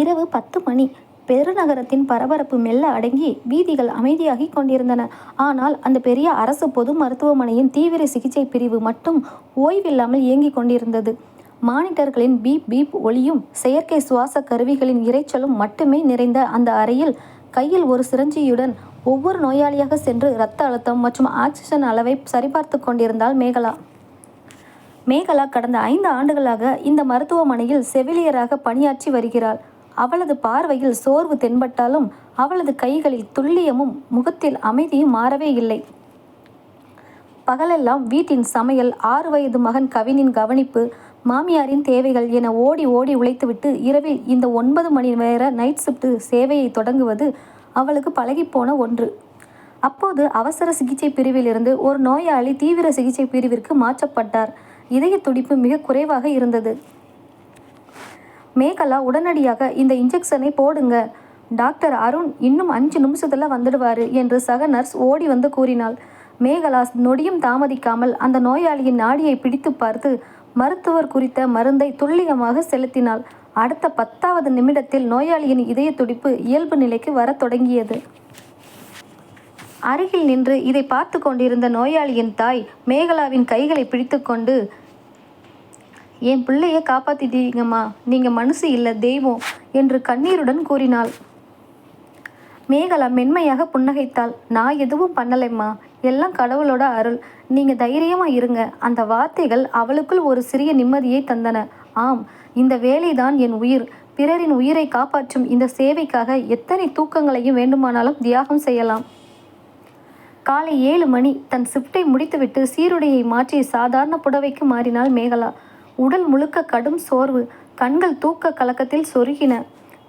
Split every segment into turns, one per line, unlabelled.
இரவு 10 மணி. பெருநகரத்தின் பரபரப்பு மெல்ல அடங்கி வீதிகள் அமைதியாகி கொண்டிருந்தன. ஆனால் அந்த பெரிய அரசு பொது மருத்துவமனையின் தீவிர சிகிச்சை பிரிவு மட்டும் ஓய்வில்லாமல் இயங்கிக் கொண்டிருந்தது. மானிட்டர்களின் பீப் பீப் ஒலியும் செயற்கை சுவாச கருவிகளின் இரைச்சலும் மட்டுமே நிறைந்த அந்த அறையில் கையில் ஒரு சிரஞ்சியுடன் ஒவ்வொரு நோயாளியாக சென்று இரத்த அழுத்தம் மற்றும் ஆக்சிஜன் அளவை சரிபார்த்து கொண்டிருந்தாள் மேகலா. மேகலா கடந்த 5 ஆண்டுகளாக இந்த மருத்துவமனையில் செவிலியராக பணியாற்றி வருகிறாள். அவளது பார்வையில் சோர்வு தென்பட்டாலும் அவளது கைகளில் துல்லியமும் முகத்தில் அமைதியும் மாறவே இல்லை. பகலெல்லாம் வீட்டின் சமையல், 6 வயது மகன் கவினின் கவனிப்பு, மாமியாரின் தேவைகள் என ஓடி ஓடி உழைத்துவிட்டு இரவில் இந்த 9 மணி நேர நைட் ஷிப்ட் சேவையை தொடங்குவது அவளுக்கு பழகிப்போன ஒன்று. அப்போது அவசர சிகிச்சை பிரிவிலிருந்து ஒரு நோயாளி தீவிர சிகிச்சை பிரிவிற்கு மாற்றப்பட்டார். இதய துடிப்பு மிக குறைவாக இருந்தது. மேகலா உடனடியாக இந்த இன்ஜெக்ஷனை போடுங்க, டாக்டர் அருண் இன்னும் 5 நிமிஷத்துல வந்துடுவாரு என்று சக நர்ஸ் ஓடி வந்து கூறினாள். மேகலா நொடியும் தாமதிக்காமல் அந்த நோயாளியின் நாடியை பிடித்து பார்த்து மருத்துவர் குறித்த மருந்தை துல்லியமாக செலுத்தினாள். அடுத்த 10வது நிமிடத்தில் நோயாளியின் இதய துடிப்பு இயல்பு நிலைக்கு வரத் தொடங்கியது. அருகில் நின்று இதை பார்த்து கொண்டிருந்த நோயாளியின் தாய் மேகலாவின் கைகளை பிடித்து கொண்டு, என் பிள்ளைய காப்பாத்திட்டீங்கம்மா, நீங்க மனுஷி இல்லை தெய்வம் என்று கண்ணீருடன் கூறினாள். மேகலா மென்மையாக புன்னகைத்தாள். நான் எதுவும் பண்ணலைம்மா, எல்லாம் கடவுளோட அருள், நீங்க தைரியமா இருங்க. அந்த வார்த்தைகள் அவளுக்குள் ஒரு சிறிய நிம்மதியை தந்தன. ஆம், இந்த வேலைதான் என் உயிர். பிறரின் உயிரை காப்பாற்றும் இந்த சேவைக்காக எத்தனை தூக்கங்களையும் வேண்டுமானாலும் தியாகம் செய்யலாம். காலை 7 மணி. தன் ஷிப்டை முடித்துவிட்டு சீருடையை மாற்றி சாதாரண புடவைக்கு மாறினாள் மேகலா. உடல் முழுக்க கடும் சோர்வு, கண்கள் தூக்க கலக்கத்தில் சொருகின.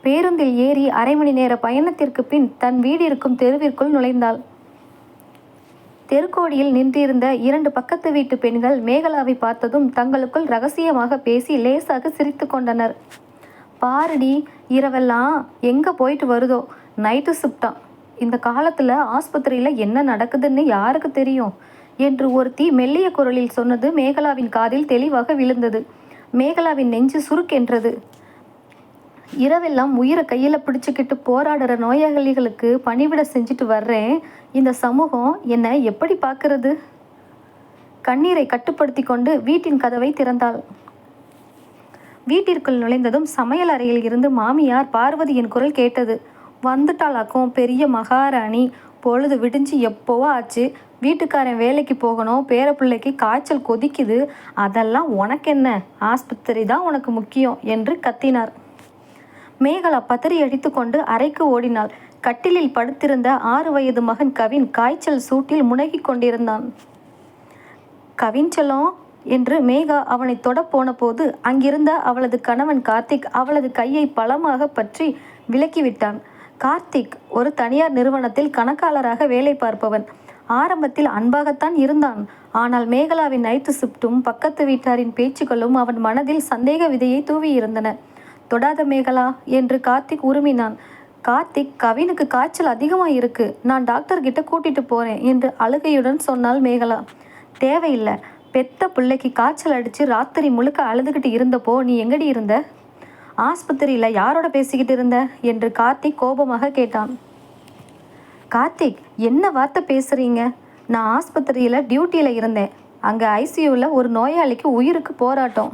பேருந்தில் ஏறி 1/2 மணி நேர பயணத்திற்கு பின் தன் வீடு இருக்கும் தெருவிற்குள் நுழைந்தாள். தெருக்கோடியில் நின்றிருந்த 2 பக்கத்து வீட்டு பெண்கள் மேகலாவை பார்த்ததும் தங்களுக்குள் ரகசியமாக பேசி லேசாக சிரித்து கொண்டனர். பாருடி, இரவெல்லாம் எங்கே போயிட்டு வருதோ, நைட்டு ஷிப்டான். இந்த காலத்தில் ஆஸ்பத்திரியில் என்ன நடக்குதுன்னு யாருக்கு தெரியும் என்று ஒருத்தி மெல்லிய குரலில் சொன்னது மேகலாவின் காதில் தெளிவாக விழுந்தது. மேகலாவின் நெஞ்சு சுருக்கென்றது. இரவெல்லாம் உயிரை கையில் பிடிச்சிக்கிட்டு போராடுற நோயாளிகளுக்கு பணிவிட செஞ்சுட்டு வர்றேன். இந்த சமூகம் என்னை எப்படி பார்க்கறது? கண்ணீரை கட்டுப்படுத்தி கொண்டு வீட்டின் கதவை திறந்தாள். வீட்டிற்குள் நுழைந்ததும் சமையல் அறையில் இருந்து மாமியார் பார்வதியின் குரல் கேட்டது. வந்துட்டாளாக்கும் பெரிய மகாராணி. பொழுது விடிஞ்சு எப்போவோ ஆச்சு. வீட்டுக்காரன் வேலைக்கு போகணும், பேரப்பிள்ளைக்கு காய்ச்சல் கொதிக்குது, அதெல்லாம் உனக்கென்ன? ஆஸ்பத்திரி தான் உனக்கு முக்கியம் என்று கத்தினார். மேகலா பதறி அடித்து கொண்டு அறைக்கு ஓடினாள். கட்டிலில் படுத்திருந்த 6 வயது மகன் கவின் காய்ச்சல் சூட்டில் முனகி கொண்டிருந்தான். கவின் செல்லம் என்று மேகா அவனை தொட போன போது அங்கிருந்த அவளது கணவன் கார்த்திக் அவளது கையை பலமாக பற்றி விலக்கிவிட்டான். கார்த்திக் ஒரு தனியார் நிறுவனத்தில் கணக்காளராக வேலை பார்ப்பவன். ஆரம்பத்தில் அன்பாகத்தான் இருந்தான். ஆனால் மேகலாவின் நைட்டு ஷிப்டும் பக்கத்து வீட்டாரின் பேச்சுக்களும் அவன் மனதில் சந்தேக விதையை தூவியிருந்தன. தொடாத மேகலா என்று கார்த்திக் உருமினான். கார்த்திக், கவினுக்கு காய்ச்சல் அதிகமாக இருக்கு, நான் டாக்டர்கிட்ட கூட்டிட்டு போறேன் என்று அழுகையுடன் சொன்னாள் மேகலா. தேவையில்லை, பெத்த பிள்ளைக்கு காய்ச்சல் அடிச்சு ராத்திரி முழுக்க அழுதுகிட்டு இருந்தப்போ நீ எங்கடி இருந்த? ஆஸ்பத்திரியில் யாரோட பேசிக்கிட்டு இருந்த என்று கார்த்திக் கோபமாக கேட்டான். கார்த்திக், என்ன வார்த்தை பேசுறீங்க? நான் ஆஸ்பத்திரியில் டியூட்டியில் இருந்தேன். அங்கே ஐசியூவில் ஒரு நோயாளிக்கு உயிருக்கு போராட்டம்.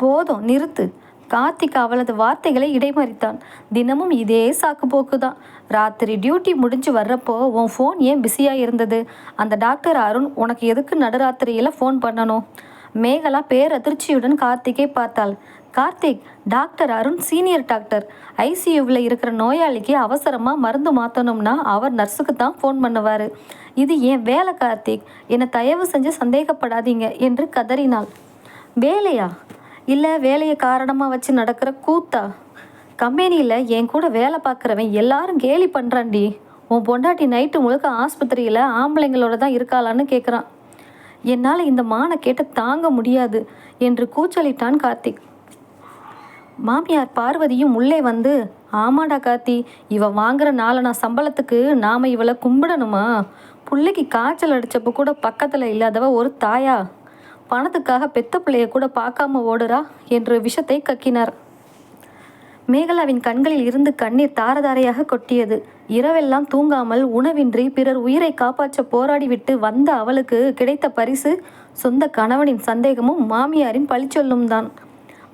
போதும், நிறுத்து. கார்த்திக் அவளது வார்த்தைகளை இடைமறித்தான். தினமும் இதே சாக்கு போக்கு தான். ராத்திரி டியூட்டி முடிஞ்சு வர்றப்போ உன் ஃபோன் ஏன் பிஸியாக இருந்தது? அந்த டாக்டர் அருண் உனக்கு எதுக்கு நடுராத்திரியில் ஃபோன் பண்ணணும்? மேகலா பேரதிர்ச்சியுடன் கார்த்திக்கை பார்த்தாள். Karthik, doctor Arun senior doctor. ஐசியூவில் இருக்கிற நோயாளிக்கு அவசரமாக மருந்து மாற்றணும்னா அவர் நர்ஸுக்கு தான் ஃபோன் பண்ணுவார். இது ஏன் வேலை கார்த்திக், என்னை தயவு செஞ்சு சந்தேகப்படாதீங்க என்று கதறினாள். வேலையா? இல்லை வேலையை காரணமாக வச்சு நடக்கிற கூத்தா? கம்பெனியில் என் கூட வேலை பார்க்குறவன் எல்லாரும் கேலி பண்ணுறான்டி. உன் பொண்டாட்டி நைட்டு முழுக்க ஆஸ்பத்திரியில் ஆம்பளைங்களோட தான் இருக்காளான்னு கேட்குறான். என்னால் இந்த மானை கேட்ட தாங்க முடியாது என்று கூச்சலிட்டான் கார்த்திக். மாமியார் பார்வதியும் உள்ளே வந்து, ஆமாடா கார்த்தி, இவ வாங்குற 4 சம்பளத்துக்கு நாம் இவளை கும்பிடணுமா? பிள்ளைக்கு காய்ச்சல் அடித்தப்போ கூட பக்கத்தில் இல்லாதவ ஒரு தாயா? பணத்துக்காக பெத்த பிள்ளைய கூட பார்க்காம ஓடுறா என்று விஷத்தை கக்கினார். மேகலாவின் கண்களில் இருந்து கண்ணீர் தாரதாரையாக கொட்டியது. இரவெல்லாம் தூங்காமல் உணவின்றி பிறர் உயிரை காப்பாற்ற போராடிவிட்டு வந்த அவளுக்கு கிடைத்த பரிசு சொந்த கணவனின் சந்தேகமும் மாமியாரின் பழிச்சொல்லும் தான்.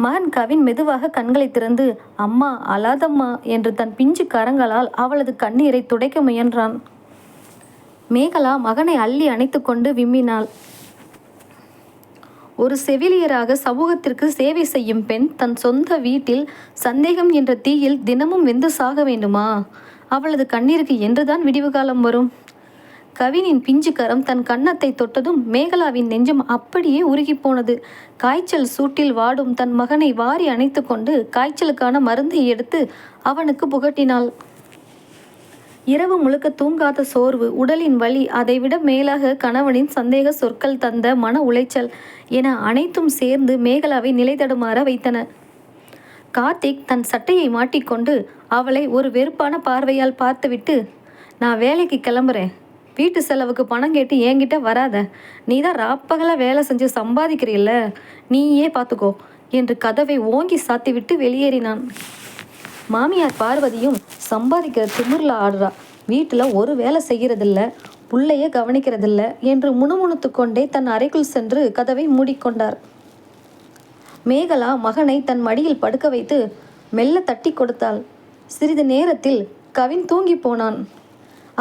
மகன் கவின் மெதுவாக கண்களை திறந்து, அம்மா அழாதம்மா என்று தன் பிஞ்சு கரங்களால் அவளது கண்ணீரை துடைக்க முயன்றான். மேகலா மகனை அள்ளி அணைத்து கொண்டு விம்மினாள். ஒரு செவிலியராக சமூகத்திற்கு சேவை செய்யும் பெண் தன் சொந்த வீட்டில் சந்தேகம் என்ற தீயில் தினமும் வெந்து சாக வேண்டுமா? அவளது கண்ணீருக்கு என்றுதான் விடிவு காலம் வரும்? கவினின் பிஞ்சு கரம் தன் கன்னத்தை தொட்டதும் மேகலாவின் நெஞ்சம் அப்படியே உருகி போனது. காய்ச்சல் சூட்டில் வாடும் தன் மகனை வாரி அணைத்து கொண்டு காய்ச்சலுக்கான மருந்தை எடுத்து அவனுக்கு புகட்டினாள். இரவு முழுக்க தூங்காத சோர்வு, உடலின் வலி, அதைவிட மேலாக கணவனின் சந்தேக சொற்கள் தந்த மன உளைச்சல் என அனைத்தும் சேர்ந்து மேகலாவை நிலை தடுமாற வைத்தன. கார்த்திக் தன் சட்டையை மாட்டிக்கொண்டு அவளை ஒரு வெறுப்பான பார்வையால் பார்த்துவிட்டு, நான் வேலைக்கு கிளம்புறேன், வீட்டு செலவுக்கு பணம் கேட்டு என்கிட்ட வராத, நீ தான் ராப்பகலாக வேலை செஞ்சு சம்பாதிக்கிறீல்ல, நீயே பார்த்துக்கோ என்று கதவை ஓங்கி சாத்திவிட்டு வெளியேறினான். மாமியார் பார்வதியும் சம்பாதிக்கிற திமிரில் ஆடுறா, வீட்டில் ஒரு வேலை செய்கிறதில்ல, புள்ளையே கவனிக்கிறதில்ல என்று முணுமுணுத்து கொண்டே தன் அறைக்குள் சென்று கதவை மூடிக்கொண்டார். மேகலா மகனை தன் மடியில் படுக்க வைத்து மெல்ல தட்டி கொடுத்தாள். சிறிது நேரத்தில் கவின் தூங்கி போனான்.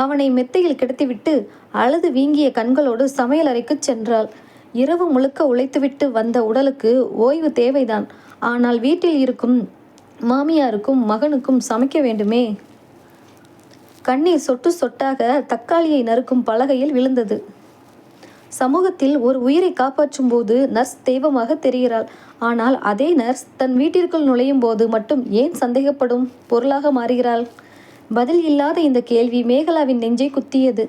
அவனை மெத்தையில் கிடத்திவிட்டு அழுது வீங்கிய கண்களோடு சமையலறைக்கு சென்றாள். இரவு முழுக்க உழைத்துவிட்டு வந்த உடலுக்கு ஓய்வு தேவைதான். ஆனால் வீட்டில் இருக்கும் மாமியாருக்கும் மகனுக்கும் சமைக்க வேண்டுமே. கண்ணீர் சொட்டு சொட்டாக தக்காளியை நறுக்கும் பலகையில் விழுந்தது. சமூகத்தில் ஒரு உயிரை காப்பாற்றும் போது நர்ஸ் தெய்வமாக தெரிகிறாள். ஆனால் அதே நர்ஸ் தன் வீட்டிற்குள் நுழையும் போது மட்டும் ஏன் சந்தேகப்படும் பொருளாக மாறுகிறாள்? பதில் இல்லாத இந்த கேள்வி மேகலாவின் நெஞ்சை குத்தியது.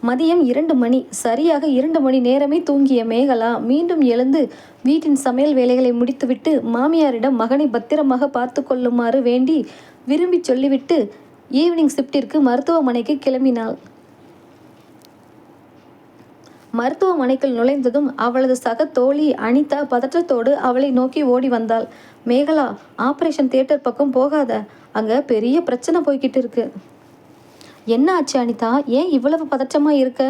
மதியம் 2 மணி. சரியாக 2 மணி நேரமே தூங்கிய மேகலா மீண்டும் எழுந்து வீட்டின் சமையல் வேலைகளை முடித்துவிட்டு மாமியாரிடம் மகனை பத்திரமாக பார்த்து கொள்ளுமாறு வேண்டி விரும்பி சொல்லிவிட்டு ஈவினிங் ஷிஃப்டிற்கு மருத்துவமனைக்கு கிளம்பினாள். மருத்துவமனைக்குள் நுழைந்ததும் அவளது சக தோழி அனிதா பதற்றத்தோடு அவளை நோக்கி ஓடி வந்தாள். மேகலா, ஆப்ரேஷன் தியேட்டர் பக்கம் போகாத, அங்கே பெரிய பிரச்சனை போய்கிட்டு இருக்கு. என்ன ஆச்சு அனிதா, ஏன் இவ்வளவு பதற்றமாக இருக்க?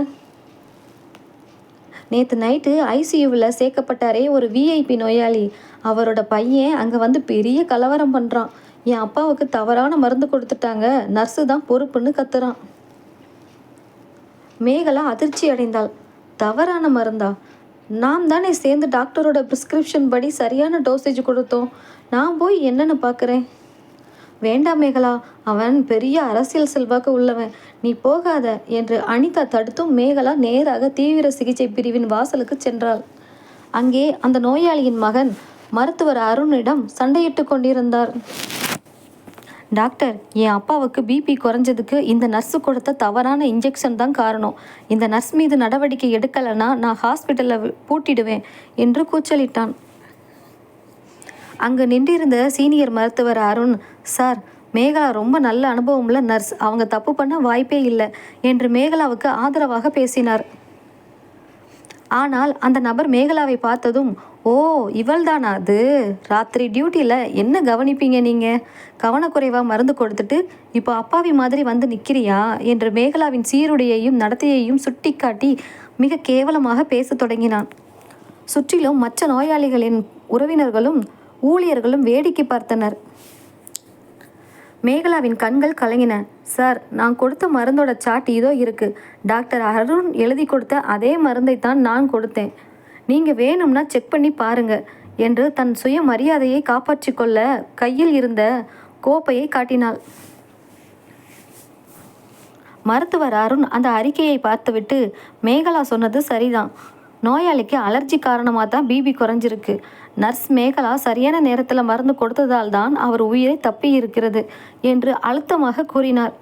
நேற்று நைட்டு ஐசியூவில் சேர்க்கப்பட்டாரே ஒரு விஐபி நோயாளி, அவரோட பையன் அங்கே வந்து பெரிய கலவரம் பண்ணுறான். என் அப்பாவுக்கு தவறான மருந்து கொடுத்துட்டாங்க, நர்ஸு தான் பொறுப்புன்னு கத்துறான். மேகலா அதிர்ச்சி அடைந்தாள். தவறான மருந்தா? நாம் தானே சேர்ந்து டாக்டரோட ப்ரிஸ்கிரிப்ஷன் படி சரியான டோசேஜ் கொடுத்தோம். நான் போய் என்னென்னு பார்க்குறேன். வேண்டாம் மேகலா, அவன் பெரிய அரசியல் செல்வாக்கு உள்ளவன், நீ போகாத என்று அனிதா தடுத்தும் மேகலா நேராக தீவிர சிகிச்சை பிரிவின் வாசலுக்கு சென்றாள். அங்கே அந்த நோயாளியின் மகன் மருத்துவர் அருணிடம் சண்டையிட்டு கொண்டிருந்தார். டாக்டர், என் அப்பாவுக்கு பிபி குறைஞ்சதுக்கு இந்த நர்ஸு கொடுத்த தவறான இன்ஜெக்ஷன் தான் காரணம். இந்த நர்ஸ் மீது நடவடிக்கை எடுக்கலைன்னா நான் ஹாஸ்பிட்டலில் பூட்டிடுவேன் என்று கூச்சலிட்டான். அங்கு நின்றிருந்த சீனியர் மருத்துவர் அருண், சார், மேகலா ரொம்ப நல்ல அனுபவமுள்ள நர்ஸ், அவங்க தப்பு பண்ண வாய்ப்பே இல்லை என்று மேகலாவுக்கு ஆதரவாக பேசினார். ஆனால் அந்த நபர் மேகலாவை பார்த்ததும், ஓ இவள்தானா அது, ராத்திரி டியூட்டியில் என்ன கவனிப்பீங்க நீங்கள், கவனக்குறைவாக மருந்து கொடுத்துட்டு இப்போ அப்பாவி மாதிரி வந்து நிற்கிறியா என்று மேகலாவின் சீருடையையும் நடத்தையையும் சுட்டிக்காட்டி மிக கேவலமாக பேசத் தொடங்கினான். சுற்றிலும் மற்ற நோயாளிகளின் உறவினர்களும் ஊழியர்களும் வேடிக்கை பார்த்தனர். மேகலாவின் கண்கள் கலங்கின. சார், நான் கொடுத்த மருந்தோட சாட் இதோ இருக்கு. டாக்டர் அருண் எழுதி கொடுத்த அதே மருந்தை தான் நான் கொடுத்தேன். நீங்கள் வேணும்னா செக் பண்ணி பாருங்க என்று தன் சுய மரியாதையை காப்பாற்றி கொள்ள கையில் இருந்த கோப்பையை காட்டினாள். மருத்துவர் அருண் அந்த அறிக்கையை பார்த்துவிட்டு, மேகலா சொன்னது சரிதான், நோயாளிக்கு அலர்ஜி காரணமாக தான் பிபி குறைஞ்சிருக்கு. நர்ஸ் மேகலா சரியான நேரத்தில் மருந்து கொடுத்ததால் தான் அவர் உயிரை தப்பி இருக்கிறது என்று அழுத்தமாக கூறினார்.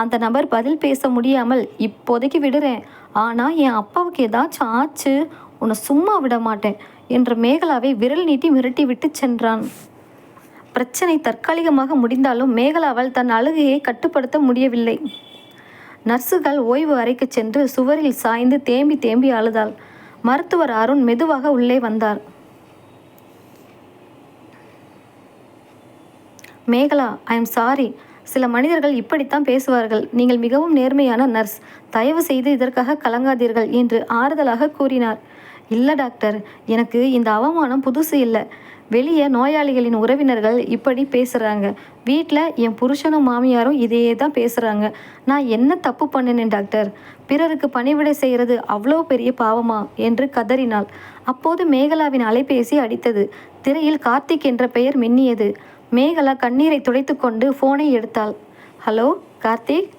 அந்த நபர் பதில் பேச முடியாமல், இப்போதைக்கு விடுறேன், ஆனால் என் அப்பாவுக்கு ஏதாச்சும் ஆச்சு உன்னை சும்மா விட மாட்டேன் என்று மேகலாவை விரல் நீட்டி மிரட்டி விட்டு சென்றான். பிரச்சனை தற்காலிகமாக முடிந்தாலும் மேகலாவால் தன் அழுகையை கட்டுப்படுத்த முடியவில்லை. நர்ஸுகள் ஓய்வு அறைக்கு சென்று சுவரில் சாய்ந்து தேம்பி தேம்பி அழுதாள். மருத்துவர் அருண் மெதுவாக உள்ளே வந்தார். Mekala, I am sorry. சில மனிதர்கள் இப்படித்தான் பேசுவார்கள். நீங்கள் மிகவும் நேர்மையான நர்ஸ். தயவு செய்து இதற்காக கலங்காதீர்கள் என்று ஆறுதலாக கூறினார். இல்லை டாக்டர், எனக்கு இந்த அவமானம் புதுசு இல்லை. வெளியே நோயாளிகளின் உறவினர்கள் இப்படி பேசுகிறாங்க. வீட்டில் என் புருஷனும் மாமியாரும் இதையே தான் பேசுகிறாங்க. நான் என்ன தப்பு பண்ணினேன் டாக்டர்? பிறருக்கு பணிவிடை செய்கிறது அவ்வளோ பெரிய பாவமா என்று கதறினாள். அப்போது மேகலாவின் அலைபேசி அடித்தது. திரையில் கார்த்திக் என்ற பெயர் மின்னியது. மேகலா கண்ணீரை துடைத்து கொண்டு ஃபோனை எடுத்தாள். ஹலோ கார்த்திக்.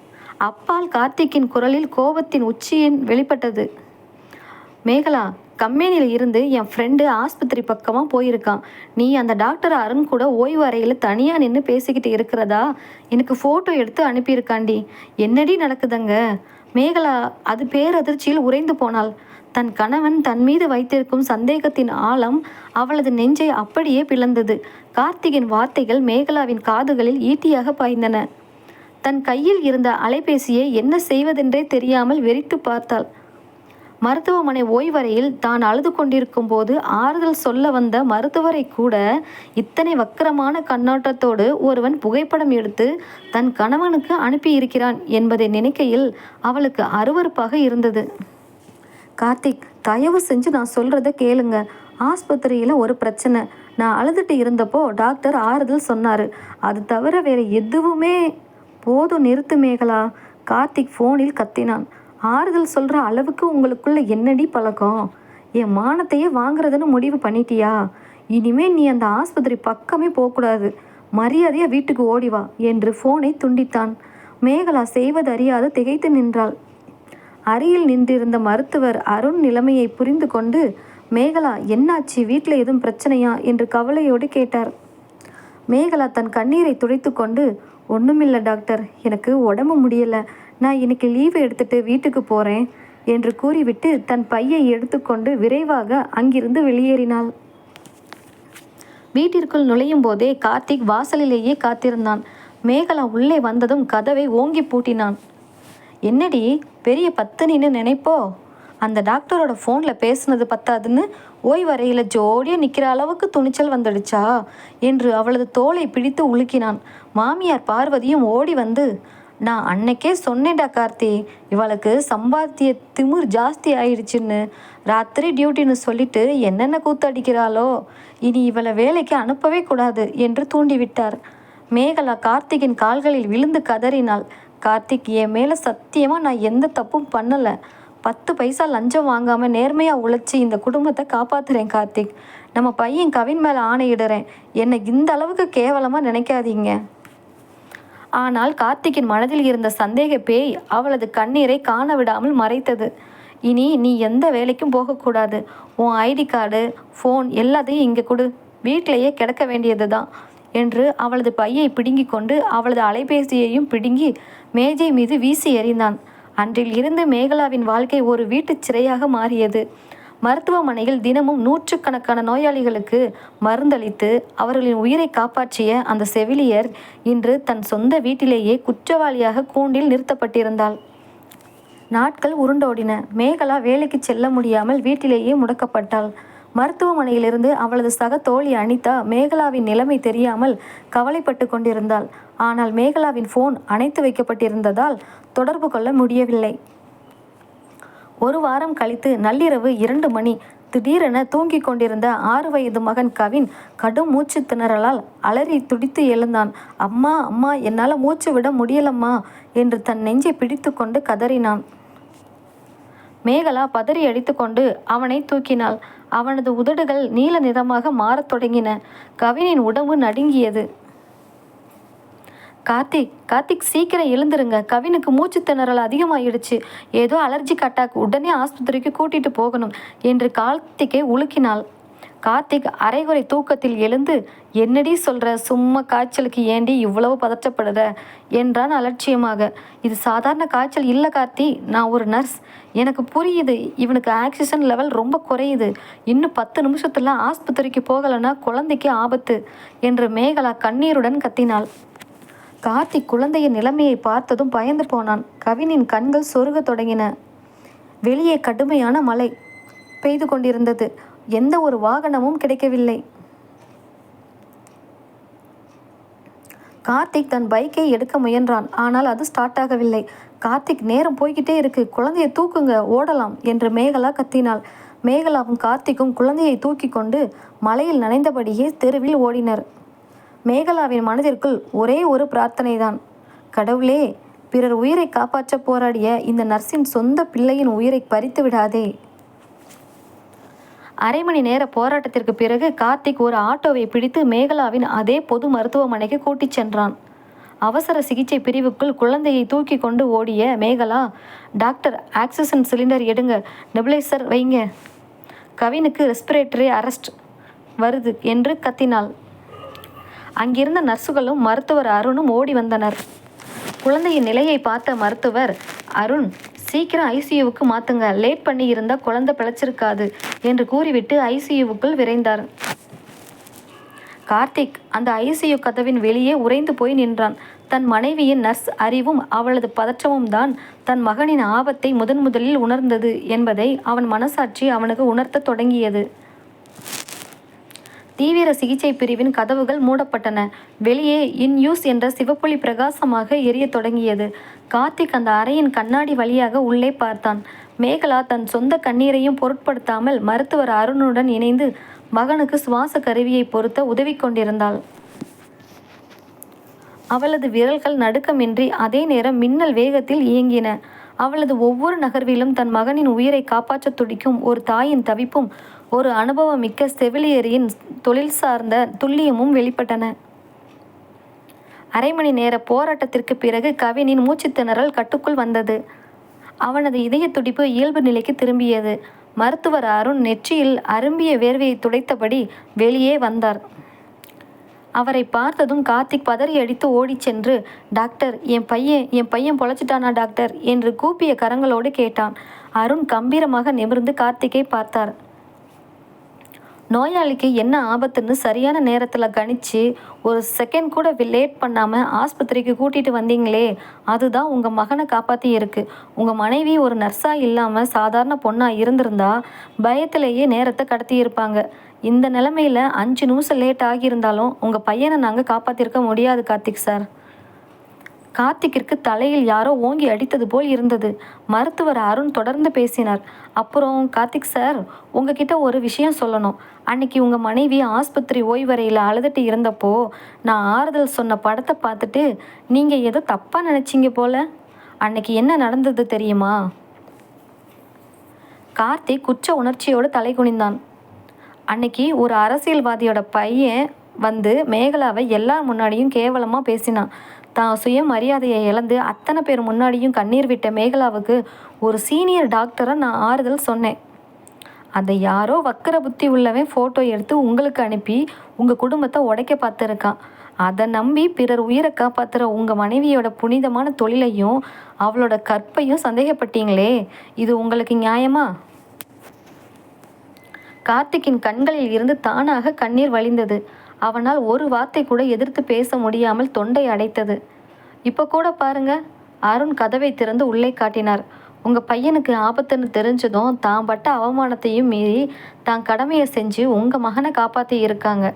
அப்பால் கார்த்திக்கின் குரலில் கோபத்தின் உச்சியின் வெளிப்பட்டது. மேகலா, கம்பெனியில் இருந்து என் ஃப்ரெண்டு ஆஸ்பத்திரி பக்கமாக போயிருக்கான். நீ அந்த டாக்டர் அருண் கூட ஓய்வு அறையில் தனியாக நின்று பேசிக்கிட்டு இருக்கிறதா எனக்கு ஃபோட்டோ எடுத்து அனுப்பியிருக்காண்டி. என்னடி நடக்குதுங்க? மேகலா அது பேரதிர்ச்சியில் உறைந்து போனாள். தன் கணவன் தன் மீது வைத்திருக்கும் சந்தேகத்தின் ஆழம் அவளது நெஞ்சை அப்படியே பிளந்தது. கார்த்திகின் வார்த்தைகள் மேகலாவின் காதுகளில் ஈட்டியாக பாய்ந்தன. தன் கையில் இருந்த அலைபேசியை என்ன செய்வதென்றே தெரியாமல் வெறித்து பார்த்தாள். மருத்துவமனை ஓய்வறையில் தான் அழுது கொண்டிருக்கும் போது ஆறுதல் சொல்ல வந்த மருத்துவரை கூட இத்தனை வக்கரமான கண்ணோட்டத்தோடு ஒருவன் புகைப்படம் எடுத்து தன் கணவனுக்கு அனுப்பியிருக்கிறான் என்பதை நினைக்கையில் அவளுக்கு அருவருப்பாக இருந்தது. கார்த்திக், தயவு செஞ்சு நான் சொல்கிறத கேளுங்க. ஆஸ்பத்திரியில் ஒரு பிரச்சனை. நான் அழுதுட்டு இருந்தப்போ டாக்டர் ஆறுதல் சொன்னார். அது தவிர வேறு எதுவுமே. போதும் நிறுத்து மேகலா. கார்த்திக் ஃபோனில் கத்தினான். ஆறுதல் சொல்கிற அளவுக்கு உங்களுக்குள்ள என்னடி பழக்கம்? என் மானத்தையே வாங்குறதுன்னு முடிவு பண்ணிட்டியா? இனிமே நீ அந்த ஆஸ்பத்திரி பக்கமே போகக்கூடாது. மரியாதையாக வீட்டுக்கு ஓடிவா என்று ஃபோனை துண்டித்தான். மேகலா செய்வதறியாது திகைத்து நின்றாள். அருகில் நின்றிருந்த மருத்துவர் அருண் நிலைமையை புரிந்து கொண்டு, மேகலா என்னாச்சு, வீட்டில் எதுவும் பிரச்சனையா என்று கவலையோடு கேட்டார். மேகலா தன் கண்ணீரை துடைத்து கொண்டு, ஒன்றுமில்லை டாக்டர், எனக்கு உடம்பு முடியலை, நான் இன்னைக்கு லீவு எடுத்துட்டு வீட்டுக்கு போகிறேன் என்று கூறிவிட்டு தன் பையை எடுத்துக்கொண்டு விரைவாக அங்கிருந்து வெளியேறினாள். வீட்டிற்குள் நுழையும் போதே கார்த்திக் வாசலிலேயே காத்திருந்தான். மேகலா உள்ளே வந்ததும் கதவை ஓங்கி பூட்டினான். என்னடி பெரிய பத்தினின்னு நினைப்போ? அந்த டாக்டரோட ஃபோனில் பேசுனது பத்தாதுன்னு ஓய்வறையில் ஜோடியாக நிற்கிற அளவுக்கு துணிச்சல் வந்துடுச்சா என்று அவளது தோலை பிடித்து உலுக்கினான். மாமியார் பார்வதியும் ஓடி வந்து, நான் அன்னைக்கே சொன்னேன்டா கார்த்தி, இவளுக்கு சம்பாத்திய திமிர் ஜாஸ்தி ஆயிடுச்சுன்னு. ராத்திரி டியூட்டின்னு சொல்லிட்டு என்னென்ன கூத்தடிக்கிறாளோ, இனி இவளை வேலைக்கு அனுப்பவே கூடாது என்று தூண்டிவிட்டார். மேகலா கார்த்திகின் கால்களில் விழுந்து கதறினாள். கார்த்திக், என் மேலே சத்தியமாக நான் எந்த தப்பும் பண்ணலை. 10 பைசா லஞ்சம் வாங்காமல் நேர்மையாக உழைச்சி இந்த குடும்பத்தை காப்பாற்றுறேன் கார்த்திக். நம்ம பையன் கவின் மேலே ஆணையிடுறேன். என்னை இந்த அளவுக்கு கேவலமாக நினைக்காதீங்க. ஆனால் கார்த்திக்கின் மனதில் இருந்த சந்தேக பேய் அவளது கண்ணீரை காண விடாமல் மறைத்தது. இனி நீ எந்த வேலைக்கும் போகக்கூடாது. உன் ஐடி கார்டு, ஃபோன் எல்லாத்தையும் இங்கே கொடு. வீட்டிலேயே கிடக்க வேண்டியது தான் என்று அவளது பையை பிடுங்கி கொண்டு அவளது அலைபேசியையும் பிடுங்கி மேஜை மீது வீசி எறிந்தான். அன்றில் இருந்து மேகலாவின் வாழ்க்கை ஒரு வீட்டுச் சிறையாக மாறியது. மருத்துவமனையில் தினமும் நூற்றுக்கணக்கான நோயாளிகளுக்கு மருந்தளித்து அவர்களின் உயிரை காப்பாற்றிய அந்த செவிலியர் இன்று தன் சொந்த வீட்டிலேயே குற்றவாளியாக கூண்டில் நிறுத்தப்பட்டிருந்தாள். நாட்கள் உருண்டோடின. மேகலா வேலைக்கு செல்ல முடியாமல் வீட்டிலேயே முடக்கப்பட்டாள். மருத்துவமனையிலிருந்து அவளது சக தோழி அனிதா மேகலாவின் நிலைமை தெரியாமல் கவலைப்பட்டு கொண்டிருந்தாள். ஆனால் மேகலாவின் ஃபோன் அணைத்து வைக்கப்பட்டிருந்ததால் தொடர்பு கொள்ள முடியவில்லை. ஒரு வாரம் கழித்து நள்ளிரவு 2 மணி. திடீரென தூங்கிக் கொண்டிருந்த 6 வயது மகன் கவின் கடும் மூச்சு திணறலால் அலறி துடித்து எழுந்தான். அம்மா அம்மா, என்னால் மூச்சு விட முடியலம்மா என்று தன் நெஞ்சை பிடித்து கொண்டு கதறினான். மேகலா பதறி அடித்து கொண்டு அவனை தூக்கினாள். அவனது உதடுகள் நீல நிறமாக மாறத் தொடங்கின. கவினின் உடம்பு நடுங்கியது. கார்த்திக் சீக்கிரம் எழுந்துருங்க. கவினுக்கு மூச்சு திணறல் அதிகமாகிடுச்சு. ஏதோ அலர்ஜிக் அட்டாக். உடனே ஆஸ்பத்திரிக்கு கூட்டிட்டு போகணும் என்று கார்த்திக்கை உலுக்கினாள். கார்த்திக் அரைகுறை தூக்கத்தில் எழுந்து, என்னடி சொல்கிற, சும்மா காய்ச்சலுக்கு ஏண்டி இவ்வளவு பதற்றப்படுற என்றான் அலட்சியமாக. இது சாதாரண காய்ச்சல் இல்லை கார்த்தி, நான் ஒரு நர்ஸ். எனக்கு புரியுது, இவனுக்கு ஆக்சிஜன் லெவல் ரொம்ப குறையுது. இன்னும் 10 நிமிஷத்தில் ஆஸ்பத்திரிக்கு போகலைன்னா குழந்தைக்கு ஆபத்து என்று மேகலா கண்ணீருடன் கத்தினாள். கார்த்திக் குழந்தையின் நிலைமையை பார்த்ததும் பயந்து போனான். கவினின் கண்கள் சொருக தொடங்கின. வெளியே கடுமையான மழை பெய்து கொண்டிருந்தது. எந்த ஒரு வாகனமும் கிடைக்கவில்லை. கார்த்திக் தன் பைக்கை எடுக்க முயன்றான். ஆனால் அது ஸ்டார்ட் ஆகவில்லை. கார்த்திக், நேரம் போய்கிட்டே இருக்கு, குழந்தையை தூக்குங்க, ஓடலாம் என்று மேகலா கத்தினாள். மேகலாவும் கார்த்திக்கும் குழந்தையை தூக்கி கொண்டு மழையில் நனைந்தபடியே தெருவில் ஓடினர். மேகலாவின் மனதிற்குள் ஒரே ஒரு பிரார்த்தனைதான். கடவுளே, பிறர் உயிரை காப்பாற்ற போராடிய இந்த நர்ஸின் சொந்த பிள்ளையின் உயிரை பறித்து விடாதே. அரை மணி நேர போராட்டத்திற்கு பிறகு கார்த்திக் ஒரு ஆட்டோவை பிடித்து மேகலாவின் அதே பொது மருத்துவமனைக்கு கூட்டிச் சென்றான். அவசர சிகிச்சை பிரிவுக்குள் குழந்தையை தூக்கி கொண்டு ஓடிய மேகலா, டாக்டர், ஆக்சிஜன் சிலிண்டர் எடுங்க, நெபுலைசர் வைங்க, கவினுக்கு ரெஸ்பிரேட்டரி அரெஸ்ட் வருது என்று கத்தினாள். அங்கிருந்த நர்ஸுகளும் மருத்துவர் அருணும் ஓடி வந்தனர். குழந்தையின் நிலையை பார்த்த மருத்துவர், அருண், சீக்கிரம் ஐசியூவுக்கு மாற்றுங்க, லேட் பண்ணி இருந்தால் குழந்தை பிழைச்சிருக்காது என்று கூறிவிட்டு ஐசியூவுக்குள் விரைந்தார். கார்த்திக் அந்த ஐசியூ கதவின் வெளியே உறைந்து போய் நின்றான். தன் மனைவியின் நர்ஸ் அறிவும் அவளது பதற்றமும் தான் தன் மகனின் ஆபத்தை முதலில் உணர்ந்தது என்பதை அவன் மனசாட்சி அவனுக்கு உணர்த்த தொடங்கியது. தீவிர சிகிச்சை பிரிவின் கதவுகள் மூடப்பட்டன. வெளியே இன்யூஸ் என்ற சிவப்புலி பிரகாசமாக எரியத் தொடங்கியது. கார்த்திக் அந்த அறையின் கண்ணாடி வழியாக உள்ளே பார்த்தான். மேகலா தன் சொந்த கண்ணீரையும் பொருட்படுத்தாமல் மருத்துவர் அருணுடன் இணைந்து மகனுக்கு சுவாச கருவியை பொருத்த உதவி கொண்டிருந்தாள். அவளது விரல்கள் நடுக்கமின்றி அதே நேரம் மின்னல் வேகத்தில் இயங்கின. அவளது ஒவ்வொரு நகர்விலும் தன் மகனின் உயிரை காப்பாற்ற துடிக்கும் ஒரு தாயின் தவிப்பும் ஒரு அனுபவமிக்க செவிலியரின் தொழில் சார்ந்த துல்லியமும் வெளிப்பட்டன. அரை மணி நேர போராட்டத்திற்கு பிறகு கவினின் மூச்சுத்திணறல் கட்டுக்குள் வந்தது. அவனது இதய துடிப்பு இயல்பு நிலைக்கு திரும்பியது. மருத்துவர் அருண் நெற்றியில் அரும்பிய வேர்வையை துடைத்தபடி வெளியே வந்தார். அவரை பார்த்ததும் கார்த்திக் பதறி அடித்து ஓடிச் சென்று, டாக்டர், என் பையன் பொழைச்சிட்டானா டாக்டர் என்று கூப்பிய கரங்களோடு கேட்டான். அருண் கம்பீரமாக நிமிர்ந்து கார்த்திக்கை பார்த்தார். நோயாளிக்கு என்ன ஆபத்துன்னு சரியான நேரத்தில் கணிச்சு ஒரு செகண்ட் கூட லேட் பண்ணாமல் ஆஸ்பத்திரிக்கு கூட்டிகிட்டு வந்தீங்களே, அதுதான் உங்கள் மகனை காப்பாற்றி இருக்கு. உங்கள் மனைவி ஒரு நர்ஸாக இல்லாமல் சாதாரண பொண்ணாக இருந்திருந்தா பயத்திலேயே நேரத்தை கடத்தி இருப்பாங்க. இந்த நிலைமையில் 5 நிமிஷம் லேட் ஆகியிருந்தாலும் உங்கள் பையனை நாங்கள் காப்பாற்றிருக்க முடியாது கார்த்திக் சார். கார்த்திக்கிற்கு தலையில் யாரோ ஓங்கி அடித்தது போல் இருந்தது. மருத்துவர் அருண் தொடர்ந்து பேசினார். அப்புறம் கார்த்திக் சார், உங்ககிட்ட ஒரு விஷயம் சொல்லணும். அன்னைக்கு உங்கள் மனைவி ஆஸ்பத்திரி ஓய்வறையில் அழுதுட்டு இருந்தப்போ நான் ஆறுதல் சொன்ன படத்தை பார்த்துட்டு நீங்கள் ஏதோ தப்பாக நினச்சிங்க போல. அன்னைக்கு என்ன நடந்தது தெரியுமா? கார்த்திக் குற்ற உணர்ச்சியோடு தலை குனிந்தான். அன்னைக்கு ஒரு அரசியல்வாதியோட பையன் வந்து மேகலாவை எல்லார் முன்னாடியும் கேவலமாக பேசினான். தான் சுயமரியாதையை இழந்து அத்தனை பேர் முன்னாடியும் கண்ணீர் விட்ட மேகலாவுக்கு ஒரு சீனியர் டாக்டரை நான் ஆறுதல் சொன்னேன். அதை யாரோ வக்கர புத்தி உள்ளவன் ஃபோட்டோ எடுத்து உங்களுக்கு அனுப்பி உங்கள் குடும்பத்தை உடைக்க பார்த்துருக்கான். அதை நம்பி பிறர் உயிரை காப்பாற்றுற உங்கள் மனைவியோட புனிதமான தொழிலையும் அவளோட கற்பையும் சந்தேகப்பட்டீங்களே, இது உங்களுக்கு நியாயமா? கார்த்திக்கின் கண்களில் இருந்து தானாக கண்ணீர் வழிந்தது. அவனால் ஒரு வார்த்தை கூட எதிர்த்து பேச முடியாமல் தொண்டை அடைத்தது. இப்போ கூட பாருங்க, அருண் கதவை திறந்து உள்ளே காட்டினார். உங்கள் பையனுக்கு ஆபத்துன்னு தெரிஞ்சதும் தான் பட்ட அவமானத்தையும் மீறி தான் கடமையை செஞ்சு உங்கள் மகனை காப்பாற்றி இருக்காங்க.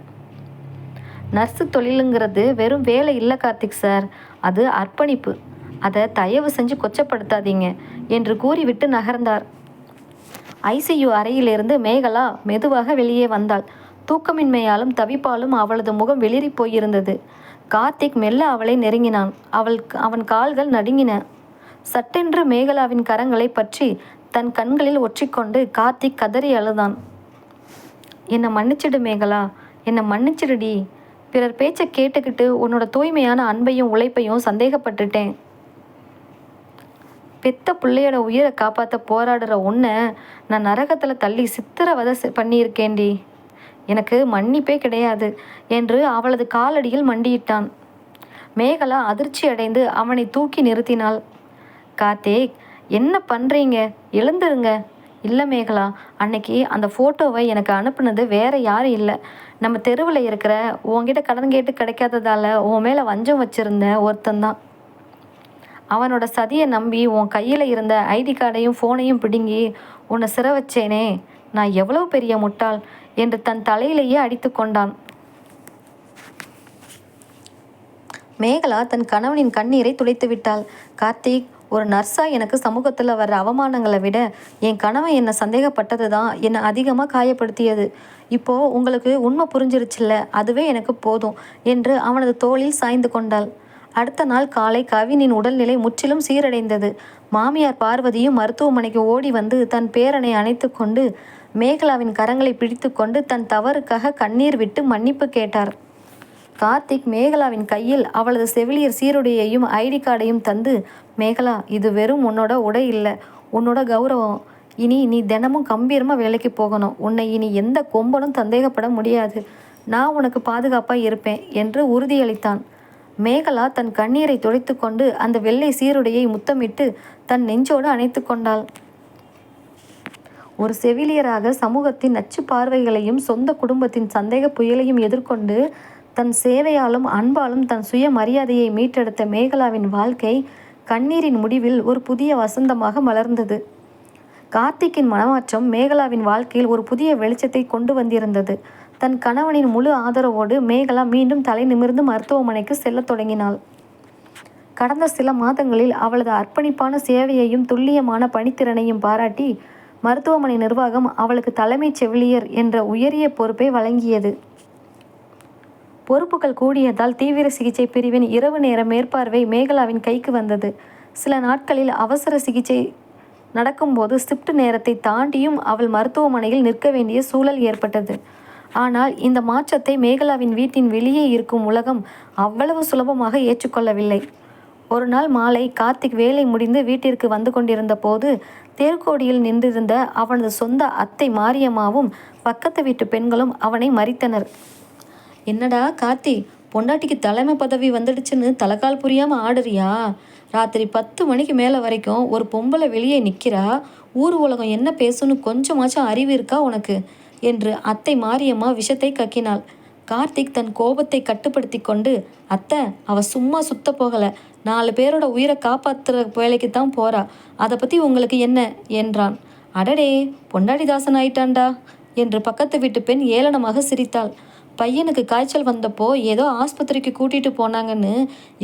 நர்ஸு தொழிலுங்கிறது வெறும் வேலை இல்லை கார்த்திக் சார், அது அர்ப்பணிப்பு. அதை தயவு செஞ்சு கொச்சப்படுத்தாதீங்க என்று கூறிவிட்டு நகர்ந்தார். ஐசியூ அறையிலிருந்து மேகலா மெதுவாக வெளியே வந்தாள். தூக்கமின்மையாலும் தவிப்பாலும் அவளது முகம் வெளிரி போயிருந்தது. கார்த்திக் மெல்ல அவளை நெருங்கினான். அவன் கால்கள் நடுங்கின. சட்டென்று மேகலாவின் கரங்களை பற்றி தன் கண்களில் ஒற்றிக்கொண்டு கார்த்திக் கதறி அழுதான். என்னை மன்னிச்சிடு மேகலா, என்னை மன்னிச்சிடுடி. பிறர் பேச்சை கேட்டுக்கிட்டு உன்னோட தூய்மையான அன்பையும் உழைப்பையும் சந்தேகப்பட்டுட்டேன். பெத்த பிள்ளையோட உயிரை காப்பாற்ற போராடுற உன்னை நான் நரகத்தில் தள்ளி சித்திரவதை பண்ணியிருக்கேன்டி. எனக்கு மன்னிப்பே கிடையாது என்று அவளது காலடியில் மண்டியிட்டான். மேகலா அதிர்ச்சி அடைந்து அவனை தூக்கி நிறுத்தினாள். கார்த்திக், என்ன பண்ணுறீங்க? எழுந்துருங்க. இல்லை மேகலா, அன்னைக்கு அந்த ஃபோட்டோவை எனக்கு அனுப்புனது வேற யாரும் இல்லை. நம்ம தெருவில் இருக்கிற உன்கிட்ட கடன் கேட்டு கிடைக்காததால் உன் மேலே வஞ்சம் வச்சுருந்த ஒருத்தந்தான். அவனோட சதியை நம்பி உன் கையில் இருந்த ஐடி கார்டையும் ஃபோனையும் பிடுங்கி உன்னை சிற வச்சேனே, நான் எவ்வளோ பெரிய முட்டாள் என்று தன் தலையிலேயே அடித்து கொண்டான். மேகலா தன் கணவனின் கண்ணீரை துடைத்து விட்டாள். கார்த்திக், ஒரு நர்ஸா எனக்கு சமூகத்தில் வர்ற அவமானங்களை விட என் கணவன் என்னை சந்தேகப்பட்டது தான் என்னை அதிகமாக காயப்படுத்தியது. இப்போ உங்களுக்கு உண்மை புரிஞ்சிருச்சுல்ல, அதுவே எனக்கு போதும் என்று அவனது தோளில் சாய்ந்து கொண்டாள். அடுத்த நாள் காலை கவினின் உடல்நிலை முற்றிலும் சீரடைந்தது. மாமியார் பார்வதியும் மருத்துவமனைக்கு ஓடி வந்து தன் பேரனை அணைத்து கொண்டு மேகலாவின் கரங்களை பிடித்து கொண்டு தன் தவறுக்காக கண்ணீர் விட்டு மன்னிப்பு கேட்டார். கார்த்திக் மேகலாவின் கையில் அவளது செவிலியர் சீருடையையும் ஐடி கார்டையும் தந்து, மேகலா, இது வெறும் உன்னோட உடை இல்லை, உன்னோட கௌரவம். இனி நீ தினமும் கம்பீரமாக வேலைக்கு போகணும். உன்னை இனி எந்த கொம்பனும் சந்தேகப்பட முடியாது. நான் உனக்கு பாதுகாப்பாக இருப்பேன் என்று உறுதியளித்தான். மேகலா தன் கண்ணீரை துடைத்து கொண்டு அந்த வெள்ளை சீருடையை முத்தமிட்டு தன் நெஞ்சோடு அணைத்து கொண்டாள். ஒரு செவிலியராக சமூகத்தின் நச்சு பார்வைகளையும் சொந்த குடும்பத்தின் சந்தேக புயலையும் எதிர்கொண்டு தன் சேவையாலும் அன்பாலும் தன் சுய மரியாதையை மீட்டெடுத்த மேகலாவின் வாழ்க்கை கண்ணீரின் முடிவில் ஒரு புதிய வசந்தமாக மலர்ந்தது. கார்த்திக்கின் மனமாற்றம் மேகலாவின் வாழ்க்கையில் ஒரு புதிய வெளிச்சத்தை கொண்டு வந்திருந்தது. தன் கணவனின் முழு ஆதரவோடு மேகலா மீண்டும் தலை நிமிர்ந்து மருத்துவமனைக்கு செல்லத் தொடங்கினாள். கடந்த சில மாதங்களில் அவளது அர்ப்பணிப்பான சேவையையும் துல்லியமான பணித்திறனையும் பாராட்டி மருத்துவமனை நிர்வாகம் அவளுக்கு தலைமைச் செவிலியர் என்ற உயரிய பொறுப்பை வழங்கியது. பொறுப்புகள் கூடியதால் தீவிர சிகிச்சை பிரிவின் இரவு நேர மேற்பார்வை மேகலாவின் கைக்கு வந்தது. சில நாட்களில் அவசர சிகிச்சை நடக்கும்போது ஷிஃப்ட் நேரத்தை தாண்டியும் அவள் மருத்துவமனையில் நிற்க வேண்டிய சூழல் ஏற்பட்டது. ஆனால் இந்த மாற்றத்தை மேகலாவின் வீட்டின் வெளியே இருக்கும் உலகம் அவ்வளவு சுலபமாக ஏற்றுக்கொள்ளவில்லை. ஒரு நாள் மாலை கார்த்திக் வேலை முடிந்து வீட்டிற்கு வந்து கொண்டிருந்த போது தேர்கோடியில் நின்றிருந்த அவனது சொந்த அத்தை மாரியம்மாவும் பக்கத்து வீட்டு பெண்களும் அவனை மறித்தனர். என்னடா கார்த்தி, பொண்டாட்டிக்கு தலைமை பதவி வந்துடுச்சுன்னு தலைக்கால் புரியாமல் ஆடுறியா? ராத்திரி 10 மணிக்கு மேலே வரைக்கும் ஒரு பொம்பளை வெளியே நிற்கிறா. ஊர் உலகம் என்ன பேசுன்னு கொஞ்சமாச்சும் அறிவு இருக்கா உனக்கு என்று அத்தை மாரியம்மா விஷத்தை கக்கினாள். கார்த்திக் தன் கோபத்தை கட்டுப்படுத்தி கொண்டு, அத்தை, அவ சும்மா சுத்த போகலை, 4 பேரோட உயிரை காப்பாற்றுற வேலைக்கு தான் போறா, அதை பற்றி உங்களுக்கு என்ன என்றான். அடடே, பொண்டாடி தாசன் ஆயிட்டான்டா என்று பக்கத்து வீட்டு பெண் ஏளனமாக சிரித்தாள். பையனுக்கு காய்ச்சல் வந்தப்போ ஏதோ ஆஸ்பத்திரிக்கு கூட்டிகிட்டு போனாங்கன்னு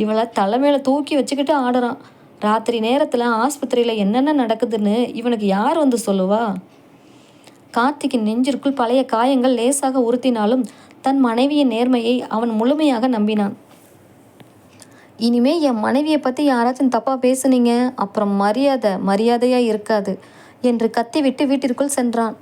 இவளை தலைமையில தூக்கி வச்சுக்கிட்டு ஆடுறான். ராத்திரி நேரத்தில் ஆஸ்பத்திரியில் என்னென்ன நடக்குதுன்னு இவனுக்கு யார் வந்து சொல்லுவா? கார்த்திக்கின் நெஞ்சிற்குள் பழைய காயங்கள் லேசாக உறுத்தினாலும் தன் மனைவியின் நேர்மையை அவன் முழுமையாக நம்பினான். இனிமே என் மனைவியை பற்றி யாராச்சும் தப்பாக பேசுனீங்க, அப்புறம் மரியாதையாக இருக்காது என்று கத்திவிட்டு வீட்டிற்குள் சென்றான்.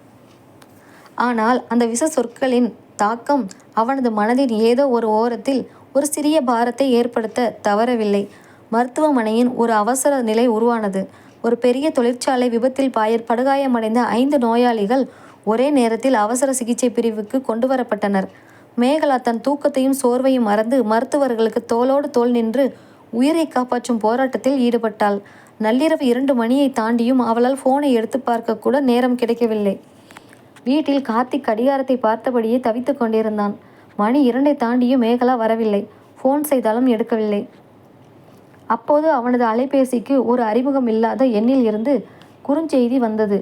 ஆனால் அந்த விஷ சொற்களின் தாக்கம் அவனது மனதின் ஏதோ ஒரு ஓரத்தில் ஒரு சிறிய பாரத்தை ஏற்படுத்த தவறவில்லை. மருத்துவமனையின் ஒரு அவசர நிலை உருவானது. ஒரு பெரிய தொழிற்சாலை விபத்தில் படுகாயமடைந்த 5 நோயாளிகள் ஒரே நேரத்தில் அவசர சிகிச்சை பிரிவுக்கு கொண்டு வரப்பட்டனர். மேகலா தன் தூக்கத்தையும் சோர்வையும் மறந்து மருத்துவர்களுக்கு தோளோடு தோள் நின்று உயிரை காப்பாற்றும் போராட்டத்தில் ஈடுபட்டாள். நள்ளிரவு 2 மணியை தாண்டியும் அவளால் ஃபோனை எடுத்து பார்க்க கூட நேரம் கிடைக்கவில்லை. வீட்டில் கார்த்திக் கடிகாரத்தை பார்த்தபடியே தவித்து கொண்டிருந்தான். மணி 2ஐ தாண்டியும் மேகலா வரவில்லை. ஃபோன் செய்தாலும் எடுக்கவில்லை. அப்போது அவனது அலைபேசிக்கு ஒரு அறிமுகம் இல்லாத எண்ணில் இருந்து குறுஞ்செய்தி வந்தது.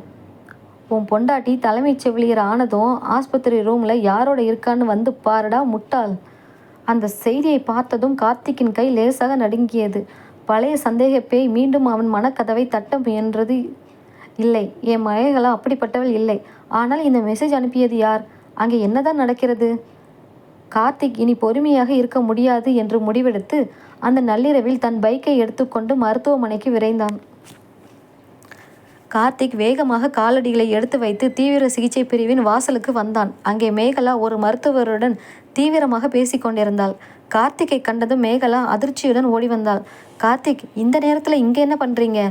உன் பொண்டாட்டி தலைமைச் செவிலியர் ஆனதும் ஆஸ்பத்திரி ரூமில் யாரோட இருக்கான்னு வந்து பாருடா முட்டாள். அந்த செய்தியை பார்த்ததும் கார்த்திக்கின் கை லேசாக நடுங்கியது. பழைய சந்தேக பேய் மீண்டும் அவன் மனக்கதவை தட்ட முயன்றது. இல்லை, என் மழைகளா அப்படிப்பட்டவள் இல்லை. ஆனால் இந்த மெசேஜ் அனுப்பியது யார்? அங்கே என்னதான் நடக்கிறது? கார்த்திக் இனி பொறுமையாக இருக்க முடியாது என்று முடிவெடுத்து அந்த நள்ளிரவில் தன் பைக்கை எடுத்துக்கொண்டு மருத்துவமனைக்கு விரைந்தான். கார்த்திக் வேகமாக காலடிகளை எடுத்து வைத்து தீவிர சிகிச்சை பிரிவின் வாசலுக்கு வந்தான். அங்கே மேகலா ஒரு மருத்துவருடன் தீவிரமாக பேசி கொண்டிருந்தாள். கார்த்திக்கை கண்டதும் மேகலா அதிர்ச்சியுடன் ஓடி வந்தாள். கார்த்திக், இந்த நேரத்தில் இங்கே என்ன பண்ணுறீங்க?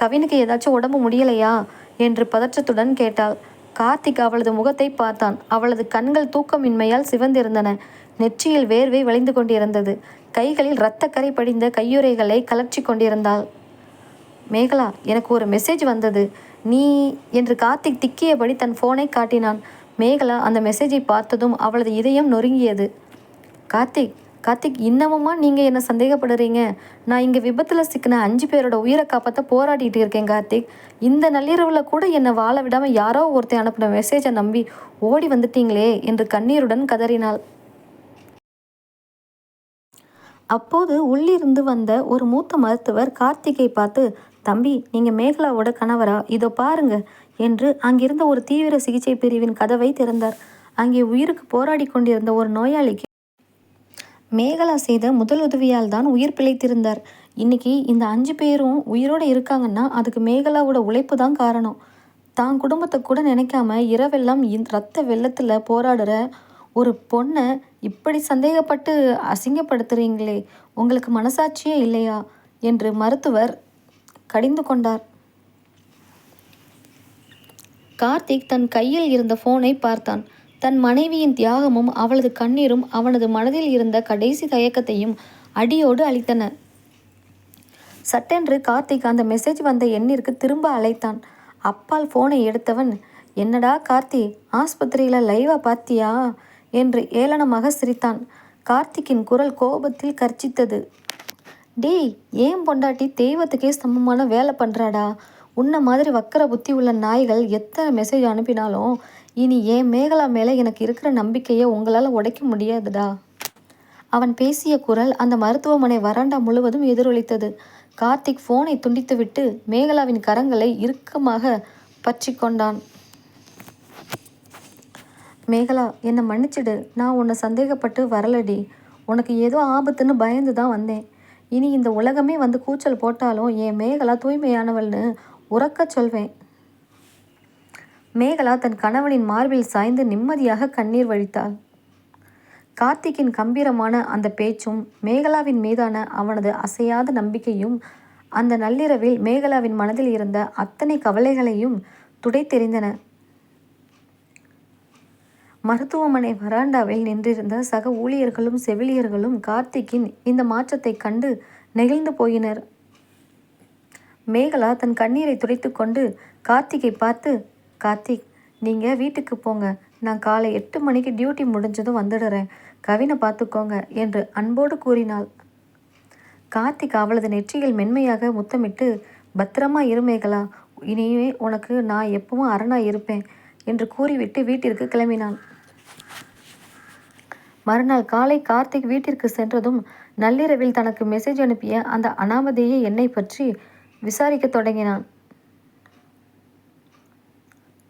கவினுக்கு ஏதாச்சும் உடம்பு முடியலையா என்று பதற்றத்துடன் கேட்டாள். கார்த்திக் அவளது முகத்தை பார்த்தான். அவளது கண்கள் தூக்கமின்மையால் சிவந்திருந்தன. நெற்றியில் வேர்வை வழிந்து கொண்டிருந்தது. கைகளில் இரத்தக்கரை படிந்த கையுறைகளை கலற்றி கொண்டிருந்தாள். மேகலா, எனக்கு ஒரு மெசேஜ் வந்தது. நீ என்று கார்த்திக் திக்கியபடி தன் ஃபோனை காட்டினான். மேகலா அந்த மெசேஜை பார்த்ததும் அவளது இதயம் நொறுங்கியது. கார்த்திக், இன்னமுமா நீங்கள் என்ன சந்தேகப்படுறீங்க? நான் இங்கே விபத்தில் சிக்கின 5 பேரோட உயிரை காப்பாற்ற போராடிட்டு இருக்கேன் கார்த்திக். இந்த நள்ளிரவில் கூட என்னை வாழ விடாமல் யாரோ ஒருத்தர் அனுப்பின மெசேஜை நம்பி ஓடி வந்துட்டீங்களே என்று கண்ணீருடன் கதறினாள். அப்போது உள்ளிருந்து வந்த ஒரு மூத்த மருத்துவர் கார்த்திகை பார்த்து, தம்பி, நீங்கள் மேகலாவோட கணவரா? இதோ பாருங்க என்று அங்கிருந்த ஒரு தீவிர சிகிச்சை பிரிவின் கதவை திறந்தார். அங்கே உயிருக்கு போராடி கொண்டிருந்த ஒரு நோயாளிக்கு மேகலா செய்த முதல் உதவியால் தான் உயிர் பிழைத்திருந்தார். இன்னைக்கு இந்த 5 பேரும் உயிரோடு இருக்காங்கன்னா அதுக்கு மேகலாவோட உழைப்பு தான் காரணம். தான் குடும்பத்தை கூட நினைக்காம இரவெல்லாம் ரத்த வெள்ளத்தில் போராடுற ஒரு பொண்ணை இப்படி சந்தேகப்பட்டு அசிங்கப்படுத்துறீங்களே, உங்களுக்கு மனசாட்சியே இல்லையா என்று மருத்துவர் கடிந்து கொண்டார். கார்த்திக் தன் கையில் இருந்த போனை பார்த்தான். தன் மனைவியின் தியாகமும் அவளது கண்ணீரும் அவனது மனதில் இருந்த கடைசி தயக்கத்தையும் அடியோடு அழித்தன. சட்டென்று கார்த்திக் அந்த மெசேஜ் வந்த எண்ணிற்கு திரும்ப அழைத்தான். அப்பால் போனை எடுத்தவன், என்னடா கார்த்தி, ஆஸ்பத்திரியில் லைவா பார்த்தியா என்று ஏளனமாக சிரித்தான். கார்த்திக்கின் குரல் கோபத்தில் கர்ச்சித்தது. டேய், ஏன் பொண்டாட்டி தெய்வத்துக்கே சமமான வேலை பண்ணுறாடா? உன்ன மாதிரி வக்கர புத்தி உள்ள நாய்கள் எத்தனை மெசேஜ் அனுப்பினாலும் இனி ஏன் மேகலா மேலே எனக்கு இருக்கிற நம்பிக்கையை உங்களால் உடைக்க முடியாதுடா. அவன் பேசிய குரல் அந்த மருத்துவமனை வராண்டா முழுவதும் எதிரொலித்தது. கார்த்திக் ஃபோனை துண்டித்துவிட்டு மேகலாவின் கரங்களை இறுக்கமாக பற்றி கொண்டான். மேகலா, என்னை மன்னிச்சிடு. நான் உன்னை சந்தேகப்பட்டு வரலடி. உனக்கு ஏதோ ஆபத்துன்னு பயந்து தான் வந்தேன். இனி இந்த உலகமே வந்து கூச்சல் போட்டாலும் என் மேகலா தூய்மையானவள்னு உறக்க சொல்வேன். மேகலா தன் கணவனின் மார்பில் சாய்ந்து நிம்மதியாக கண்ணீர் வழித்தாள். கார்த்திக்கின் கம்பீரமான அந்த பேச்சும் மேகலாவின் மீதான அவனது அசையாத நம்பிக்கையும் அந்த நள்ளிரவில் மேகலாவின் மனதில் இருந்த அத்தனை கவலைகளையும் துடைத்தெறிந்தன. மருத்துவமனை வராண்டாவில் நின்றிருந்த சக ஊழியர்களும் செவிலியர்களும் கார்த்திக்கின் இந்த மாற்றத்தை கண்டு நெகிழ்ந்து போயினர். மேகலா தன் கண்ணீரை துடைத்து கொண்டு கார்த்திகை பார்த்து, கார்த்திக், நீங்கள் வீட்டுக்கு போங்க. நான் காலை 8 மணிக்கு டியூட்டி முடிஞ்சதும் வந்துடுறேன். கவினை பார்த்துக்கோங்க என்று அன்போடு கூறினாள். கார்த்திக் அவளது நெற்றியில் மென்மையாக முத்தமிட்டு, பத்திரமா இரு மேகலா, இனிமே உனக்கு நான் எப்பவும் அரணா இருப்பேன் என்று கூறிவிட்டு வீட்டிற்கு கிளம்பினான். மறுநாள் காலை கார்த்திக் வீட்டிற்கு சென்றதும் நள்ளிரவில் தனக்கு மெசேஜ் அனுப்பிய அந்த அனாமதேய எண்ணை பற்றி விசாரிக்க தொடங்கினான்.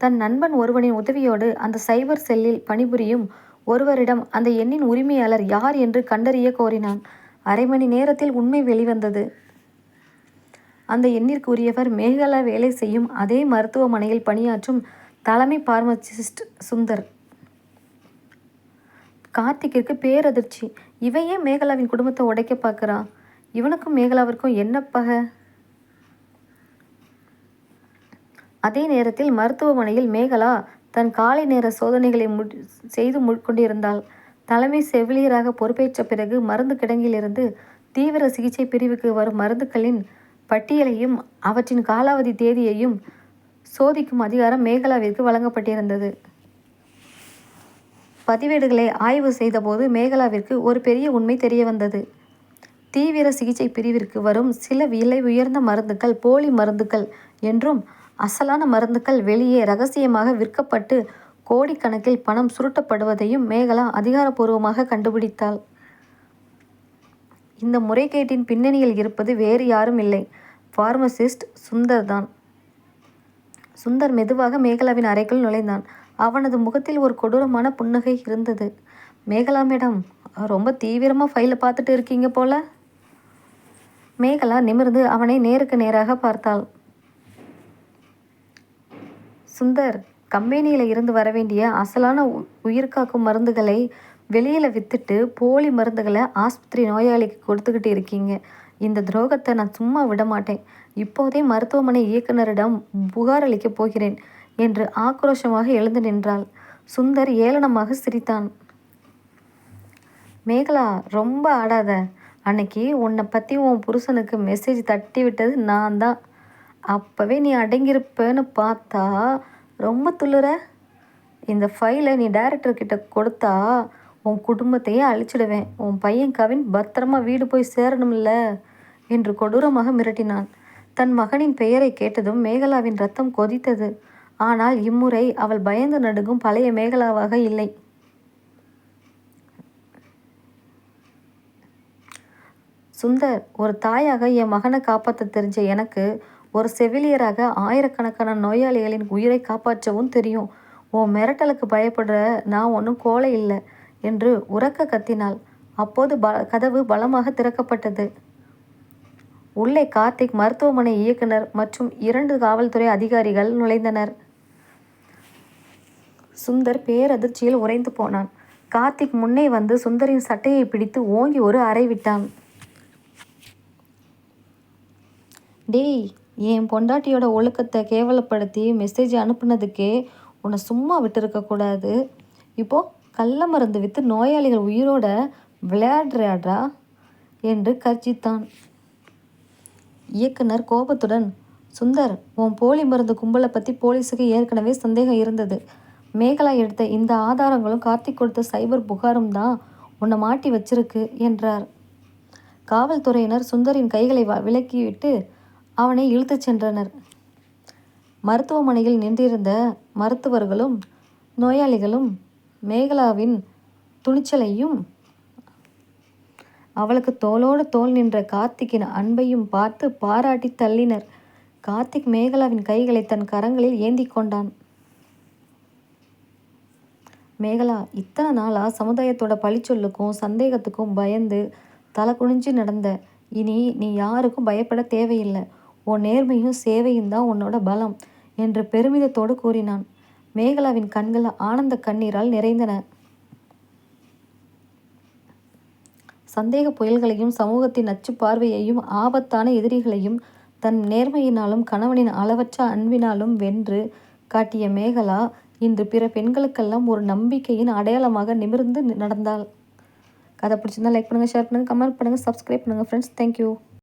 தன் நண்பன் ஒருவனின் உதவியோடு அந்த சைபர் செல்லில் பணிபுரியும் ஒருவரிடம் அந்த எண்ணின் உரிமையாளர் யார் என்று கண்டறிய கோரினான். 1/2 மணி நேரத்தில் உண்மை வெளிவந்தது. அந்த எண்ணிற்கு உரியவர் மேகலா வேலை செய்யும் அதே மருத்துவமனையில் பணியாற்றும் தலைமை பார்மசிஸ்ட் சுந்தர். கார்த்திக்கிற்கு பேரதிர்ச்சி. இவையே மேகலாவின் குடும்பத்தை உடைக்க பார்க்குறா. இவனுக்கும் மேகலாவிற்கும் என்ன பகை? அதே நேரத்தில் மருத்துவமனையில் மேகலா தன் காலை நேர சோதனைகளை செய்து கொண்டிருந்தாள். தலைமை செவிலியராக பொறுப்பேற்ற பிறகு மருந்து கிடங்கிலிருந்து தீவிர சிகிச்சை பிரிவுக்கு வரும் மருந்துகளின் பட்டியலையும் அவற்றின் காலாவதி தேதியையும் சோதிக்கும் அதிகாரம் மேகலாவிற்கு வழங்கப்பட்டிருந்தது. பதிவேடுகளை ஆய்வு செய்தபோது மேகலாவிற்கு ஒரு பெரிய உண்மை தெரிய வந்தது. தீவிர சிகிச்சை பிரிவிற்கு வரும் சில விலை உயர்ந்த மருந்துகள் போலி மருந்துகள் என்றும், அசலான மருந்துகள் வெளியே ரகசியமாக விற்கப்பட்டு கோடிக்கணக்கில் பணம் சுருட்டப்படுவதையும் மேகலா அதிகாரப்பூர்வமாக கண்டுபிடித்தாள். இந்த முறைகேட்டின் பின்னணியில் இருப்பது வேறு யாரும் இல்லை, பார்மசிஸ்ட் சுந்தர் தான். சுந்தர் மெதுவாக மேகலாவின் அறைக்குள் நுழைந்தான். அவனது முகத்தில் ஒரு கொடூரமான புன்னகை இருந்தது. மேகலா மேடம், ரொம்ப தீவிரமாக ஃபைலை பார்த்துட்டு இருக்கீங்க போல. மேகலா நிமிர்ந்து அவனை நேருக்கு நேராக பார்த்தாள். சுந்தர், கம்பெனியில் இருந்து வர வேண்டிய அசலான உயிர்காக்கும் மருந்துகளை வெளியில் விற்றுட்டு போலி மருந்துகளை ஆஸ்பத்திரி நோயாளிக்கு கொடுத்துக்கிட்டு இருக்கீங்க. இந்த துரோகத்தை நான் சும்மா விட மாட்டேன். இப்போதே மருத்துவமனை இயக்குநரிடம் புகார் அளிக்கப் போகிறேன் என்று ஆக்ரோஷமாக எழுந்து நின்றாள். சுந்தர் ஏளனமாக சிரித்தான். மேகலா, ரொம்ப ஆடாத. அன்னைக்கு உன்னை பற்றி உன் புருஷனுக்கு மெசேஜ் தட்டி விட்டது நான் தான். அப்போவே நீ அடங்கியிருப்பேன்னு பார்த்தா ரொம்ப துள்ளுற. இந்த ஃபைலை நீ டைரக்டர்கிட்ட கொடுத்தா உன் குடும்பத்தையே அழிச்சிடுவேன். உன் பையன் கவின் பத்திரமா வீடு போய் சேரணும்ல என்று கொடூரமாக மிரட்டினான். தன் மகனின் பெயரை கேட்டதும் மேகலாவின் ரத்தம் கொதித்தது. ஆனால் இம்முறை அவள் பயந்து நடுங்கும் பழைய மேகலாவாக இல்லை. சுந்தர், ஒரு தாயாக என் மகனை காப்பாற்ற தெரிஞ்ச எனக்கு, ஒரு செவிலியராக ஆயிரக்கணக்கான நோயாளிகளின் உயிரை காப்பாற்றவும் தெரியும். உன் மிரட்டலுக்கு பயப்படுற நான் ஒன்றும் கோழை இல்லை என்று உரக்க கத்தினாள். அப்போது கதவு பலமாக திறக்கப்பட்டது. உள்ளே கார்த்திக், மருத்துவமனை இயக்குனர் மற்றும் 2 காவல்துறை அதிகாரிகள் நுழைந்தனர். சுந்தர் பேரதிர்ச்சியில் உறைந்து போனான். கார்த்திக் முன்னே வந்து சுந்தரின் சட்டையை பிடித்து ஓங்கி ஒரு அறை விட்டான். டேய், என் பொண்டாட்டியோட ஒழுக்கத்தை கேவலப்படுத்தி மெசேஜ் அனுப்புனதுக்கே உன்னை சும்மா விட்டுருக்கக்கூடாது. இப்போ கள்ள மருந்து விற்று நோயாளிகள் உயிரோட விளையாடுறாடா என்று கர்ஜித்தான். இயக்குனர் கோபத்துடன், சுந்தர், உன் போலி மருந்து கும்பலை பற்றி போலீஸுக்கு ஏற்கனவே சந்தேகம் இருந்தது. மேகலா எடுத்த இந்த ஆதாரங்களும் கார்த்திக் கொடுத்த சைபர் புகாரும் தான் உன்னை மாட்டி வச்சிருக்கு என்றார். காவல்துறையினர் சுந்தரின் கைகளை விலக்கிவிட்டு அவனை இழுத்துச் சென்றனர். மருத்துவமனையில் நின்றிருந்த மருத்துவர்களும் நோயாளிகளும் மேகலாவின் துணிச்சலையும் அவளுக்கு தோளோடு தோள் நின்ற கார்த்திக்கின் அன்பையும் பார்த்து பாராட்டி தள்ளினர். கார்த்திக் மேகலாவின் கைகளை தன் கரங்களில் ஏந்தி கொண்டான். மேகலா, இத்தனை நாளா சமுதாயத்தோட பழிச்சொல்லுக்கும் சந்தேகத்துக்கும் பயந்து தலை குனிஞ்சு நடந்த. இனி நீ யாருக்கும் பயப்பட தேவையில்லை. உன் நேர்மையும் சேவையும் தான் உன்னோட பலம் என்று பெருமிதத்தோடு கூறினான். மேகலாவின் கண்கள் ஆனந்த கண்ணீரால் நிறைந்தன. சந்தேக புயல்களையும் சமூகத்தின் நச்சு பார்வையையும் ஆபத்தான எதிரிகளையும் தன் நேர்மையினாலும் கணவனின் அளவற்ற அன்பினாலும் வென்று காட்டிய மேகலா இன்று பிற பெண்களுக்கெல்லாம் ஒரு நம்பிக்கையின் அடையாளமாக நிமிர்ந்து நடந்தாள். கதை பிடிச்சிருந்தா லைக் பண்ணுங்கள், ஷேர் பண்ணுங்கள், கமெண்ட் பண்ணுங்கள், சப்ஸ்கிரைப் பண்ணுங்கள் ஃப்ரெண்ட்ஸ். தேங்க்யூ.